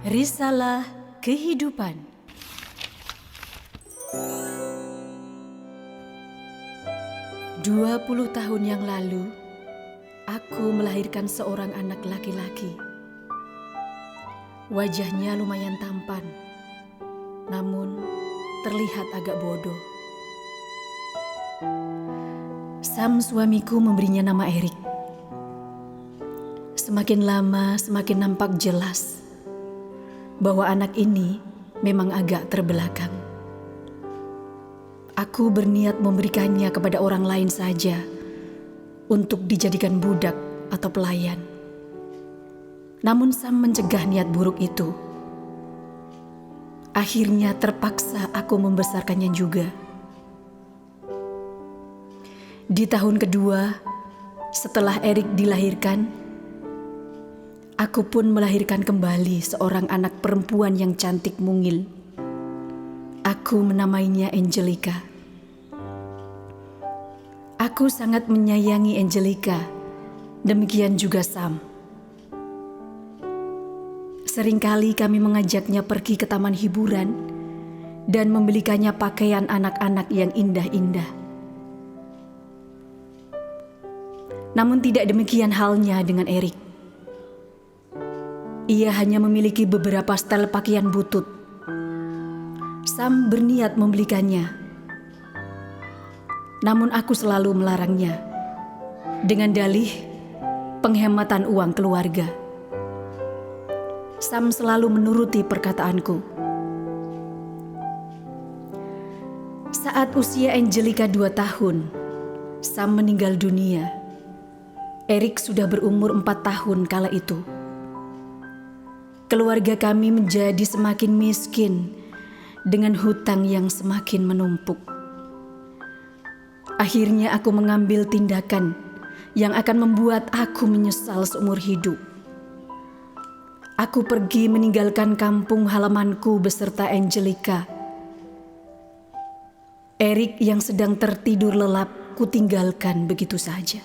Risalah Kehidupan. Dua 20 tahun yang lalu, aku melahirkan seorang anak laki-laki. Wajahnya lumayan tampan, namun terlihat agak bodoh. Sam, suamiku, memberinya nama Erik. Semakin lama semakin nampak jelas bahwa anak ini memang agak terbelakang. Aku berniat memberikannya kepada orang lain saja untuk dijadikan budak atau pelayan. Namun Sam mencegah niat buruk itu. Akhirnya terpaksa aku membesarkannya juga. Di tahun kedua setelah Erik dilahirkan, aku pun melahirkan kembali seorang anak perempuan yang cantik mungil. Aku menamainya Angelica. Aku sangat menyayangi Angelica, demikian juga Sam. Seringkali kami mengajaknya pergi ke taman hiburan dan membelikannya pakaian anak-anak yang indah-indah. Namun tidak demikian halnya dengan Erik. Ia hanya memiliki beberapa setel pakaian butut. Sam berniat membelikannya. Namun aku selalu melarangnya dengan dalih penghematan uang keluarga. Sam selalu menuruti perkataanku. Saat usia Angelica 2 tahun, Sam meninggal dunia. Erik sudah berumur 4 tahun kala itu. Keluarga kami menjadi semakin miskin dengan hutang yang semakin menumpuk. Akhirnya aku mengambil tindakan yang akan membuat aku menyesal seumur hidup. Aku pergi meninggalkan kampung halamanku beserta Angelica. Erik yang sedang tertidur lelap kutinggalkan begitu saja.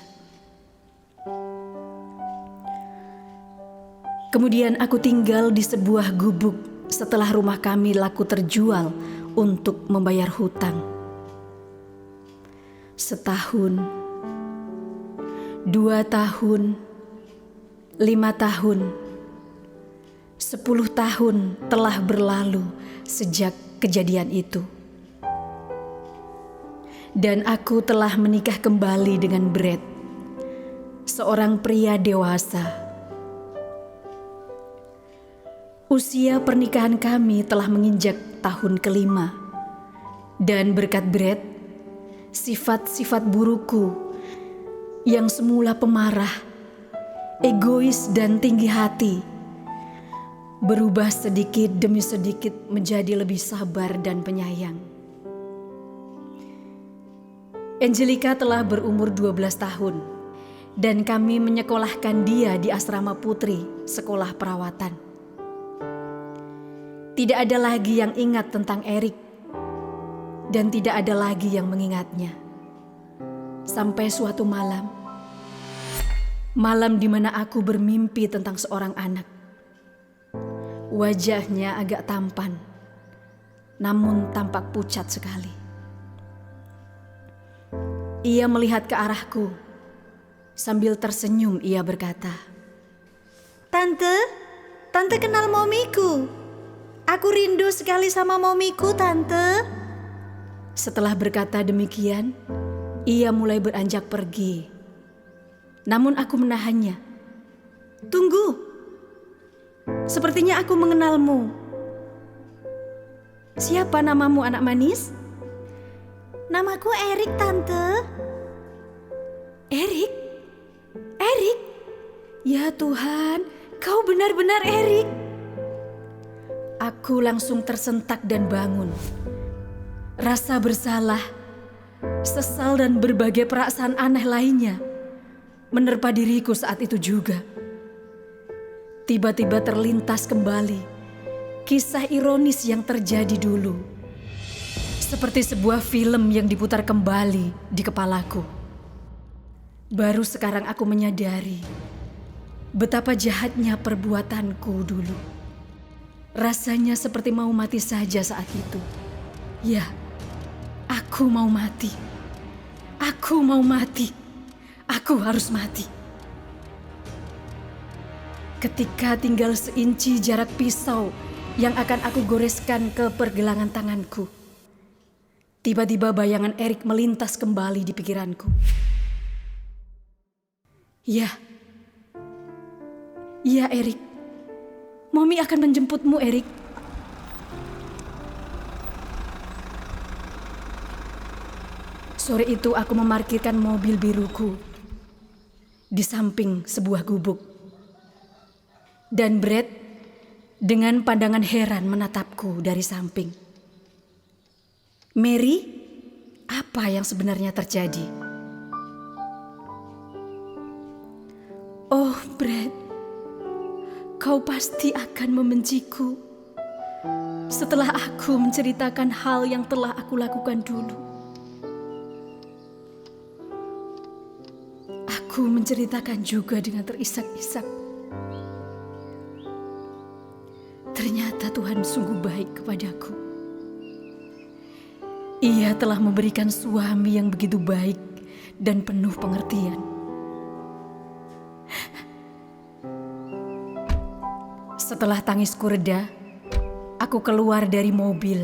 Kemudian aku tinggal di sebuah gubuk setelah rumah kami laku terjual untuk membayar hutang. Setahun, 2 tahun, 5 tahun, 10 tahun telah berlalu sejak kejadian itu. Dan aku telah menikah kembali dengan Brad, seorang pria dewasa. Usia pernikahan kami telah menginjak tahun ke-5. Dan berkat Brad, sifat-sifat burukku yang semula pemarah, egois dan tinggi hati berubah sedikit demi sedikit menjadi lebih sabar dan penyayang. Angelica telah berumur 12 tahun dan kami menyekolahkan dia di asrama putri sekolah perawatan. Tidak ada lagi yang ingat tentang Erik dan tidak ada lagi yang mengingatnya. Sampai suatu malam di mana aku bermimpi tentang seorang anak. Wajahnya agak tampan, namun tampak pucat sekali. Ia melihat ke arahku. Sambil tersenyum ia berkata, Tante kenal momiku. Aku rindu sekali sama momiku, Tante." Setelah berkata demikian, ia mulai beranjak pergi. Namun aku menahannya. "Tunggu. Sepertinya aku mengenalmu. Siapa namamu, anak manis?" "Namaku Erik, Tante." "Erik? Erik? Ya Tuhan, kau benar-benar Erik." Aku langsung tersentak dan bangun. Rasa bersalah, sesal dan berbagai perasaan aneh lainnya menerpa diriku saat itu juga. Tiba-tiba terlintas kembali kisah ironis yang terjadi dulu. Seperti sebuah film yang diputar kembali di kepalaku. Baru sekarang aku menyadari betapa jahatnya perbuatanku dulu. Rasanya seperti mau mati saja saat itu. Ya, aku mau mati. Aku mau mati. Aku harus mati. Ketika tinggal seinci jarak pisau yang akan aku goreskan ke pergelangan tanganku, tiba-tiba bayangan Erik melintas kembali di pikiranku. Ya, Erik. Mommy akan menjemputmu, Erik. Sore itu aku memarkirkan mobil biruku di samping sebuah gubuk. Dan Brad dengan pandangan heran menatapku dari samping. Mary, apa yang sebenarnya terjadi? Oh, Brad, kau pasti akan membenciku setelah aku menceritakan hal yang telah aku lakukan dulu. Aku menceritakan juga dengan terisak-isak. Ternyata Tuhan sungguh baik kepadaku. Ia telah memberikan suami yang begitu baik dan penuh pengertian. Setelah tangisku reda, aku keluar dari mobil,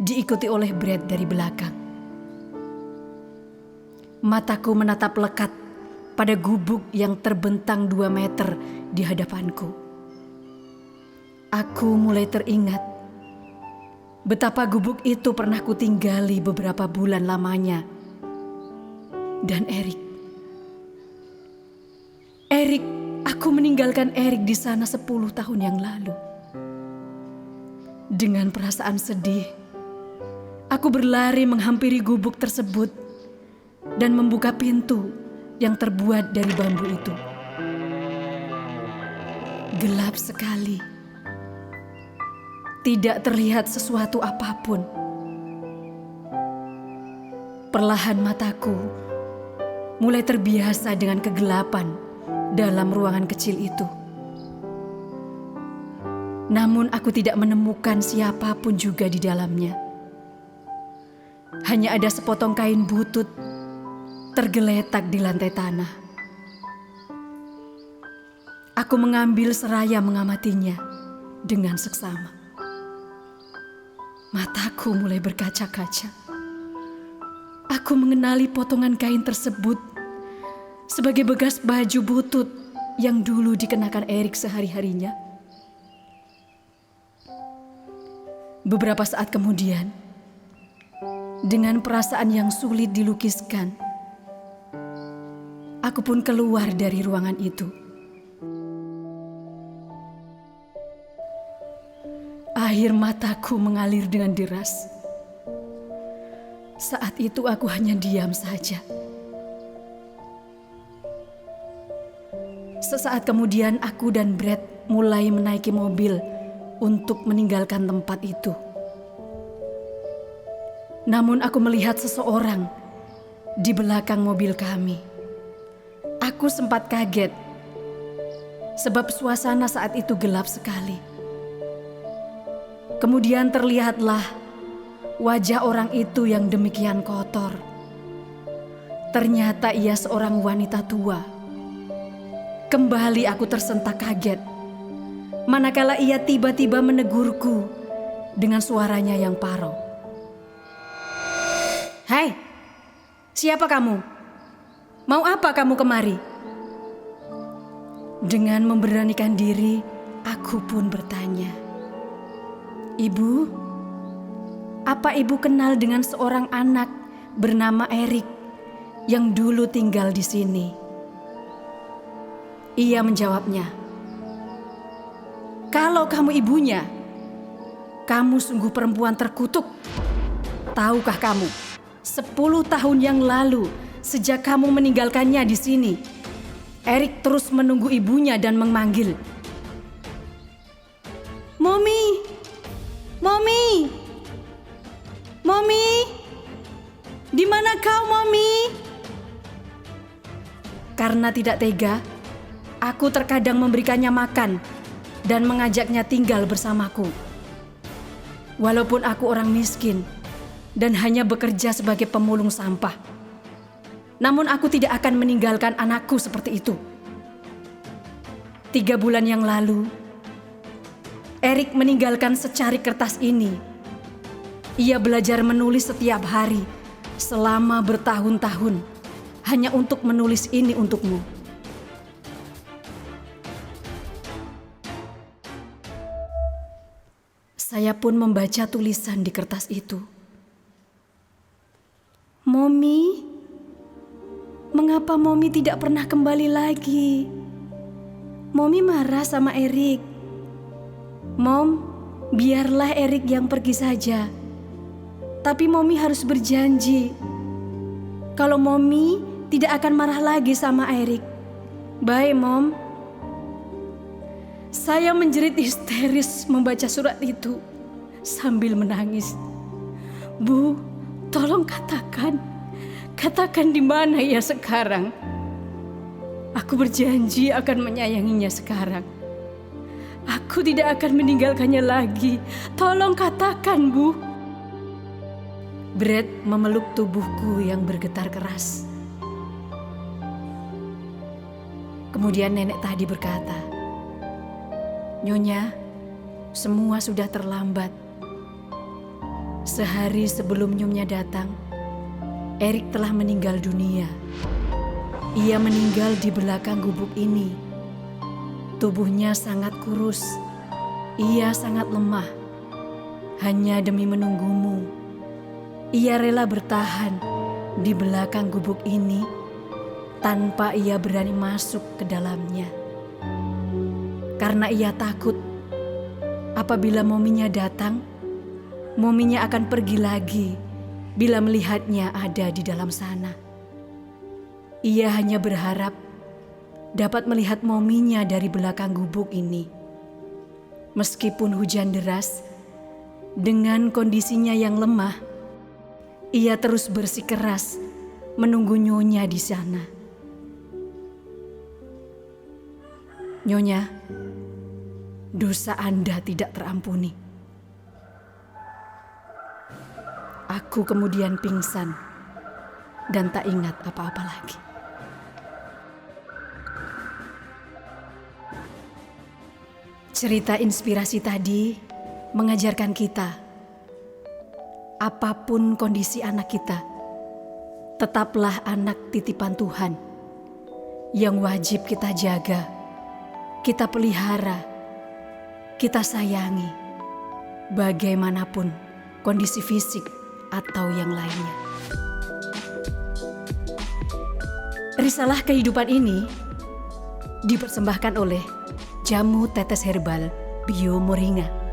diikuti oleh Brad dari belakang. Mataku menatap lekat pada gubuk yang terbentang 2 meter di hadapanku. Aku mulai teringat betapa gubuk itu pernah kutinggali beberapa bulan lamanya. Dan Erik, aku meninggalkan Erik di sana 10 tahun yang lalu. Dengan perasaan sedih, aku berlari menghampiri gubuk tersebut dan membuka pintu yang terbuat dari bambu itu. Gelap sekali. Tidak terlihat sesuatu apapun. Perlahan mataku mulai terbiasa dengan kegelapan dalam ruangan kecil itu. Namun aku tidak menemukan siapapun juga di dalamnya. Hanya ada sepotong kain butut tergeletak di lantai tanah. Aku mengambil seraya mengamatinya dengan seksama. Mataku mulai berkaca-kaca. Aku mengenali potongan kain tersebut sebagai bekas baju butut yang dulu dikenakan Erik sehari-harinya. Beberapa saat kemudian, dengan perasaan yang sulit dilukiskan, aku pun keluar dari ruangan itu. Air mataku mengalir dengan deras. Saat itu aku hanya diam saja. Sesaat kemudian aku dan Brad mulai menaiki mobil untuk meninggalkan tempat itu. Namun aku melihat seseorang di belakang mobil kami. Aku sempat kaget sebab suasana saat itu gelap sekali. Kemudian terlihatlah wajah orang itu yang demikian kotor. Ternyata ia seorang wanita tua. Kembali aku tersentak kaget, manakala ia tiba-tiba menegurku dengan suaranya yang parau. "Hai, siapa kamu? Mau apa kamu kemari?" Dengan memberanikan diri, aku pun bertanya, "Ibu, apa ibu kenal dengan seorang anak bernama Erik yang dulu tinggal di sini?" Ia menjawabnya, "Kalau kamu ibunya, kamu sungguh perempuan terkutuk. Tahukah kamu, 10 tahun yang lalu sejak kamu meninggalkannya di sini, Erik terus menunggu ibunya dan memanggil, 'Mommy! Mommy! Mommy! Di mana kau, Mommy?' Karena tidak tega, aku terkadang memberikannya makan dan mengajaknya tinggal bersamaku. Walaupun aku orang miskin dan hanya bekerja sebagai pemulung sampah, namun aku tidak akan meninggalkan anakku seperti itu. 3 bulan yang lalu, Erik meninggalkan secari kertas ini. Ia belajar menulis setiap hari selama bertahun-tahun hanya untuk menulis ini untukmu. Saya pun membaca tulisan di kertas itu. Momi, mengapa Momi tidak pernah kembali lagi? Momi marah sama Erik. Mom, biarlah Erik yang pergi saja. Tapi Momi harus berjanji kalau Momi tidak akan marah lagi sama Erik. Bye, Mom. Saya menjerit histeris membaca surat itu sambil menangis. Bu, tolong katakan di mana ia sekarang. Aku berjanji akan menyayanginya sekarang. Aku tidak akan meninggalkannya lagi. Tolong katakan, Bu. Brad memeluk tubuhku yang bergetar keras. Kemudian nenek tadi berkata, Nyonya, semua sudah terlambat. Sehari sebelum Nyonya datang, Erik telah meninggal dunia. Ia meninggal di belakang gubuk ini. Tubuhnya sangat kurus. Ia sangat lemah. Hanya demi menunggumu, ia rela bertahan di belakang gubuk ini tanpa ia berani masuk ke dalamnya. Karena ia takut apabila mominya datang, mominya akan pergi lagi bila melihatnya ada di dalam sana. Ia hanya berharap dapat melihat mominya dari belakang gubuk ini. Meskipun hujan deras, dengan kondisinya yang lemah, ia terus bersikeras menunggu Nyonya di sana. Nyonya, dosa Anda tidak terampuni. Aku kemudian pingsan dan tak ingat apa-apa lagi. Cerita inspirasi tadi mengajarkan kita, apapun kondisi anak kita, tetaplah anak titipan Tuhan yang wajib kita jaga, kita pelihara, kita sayangi, bagaimanapun kondisi fisik atau yang lainnya. Risalah kehidupan ini dipersembahkan oleh Jamu Tetes Herbal Bio Moringa.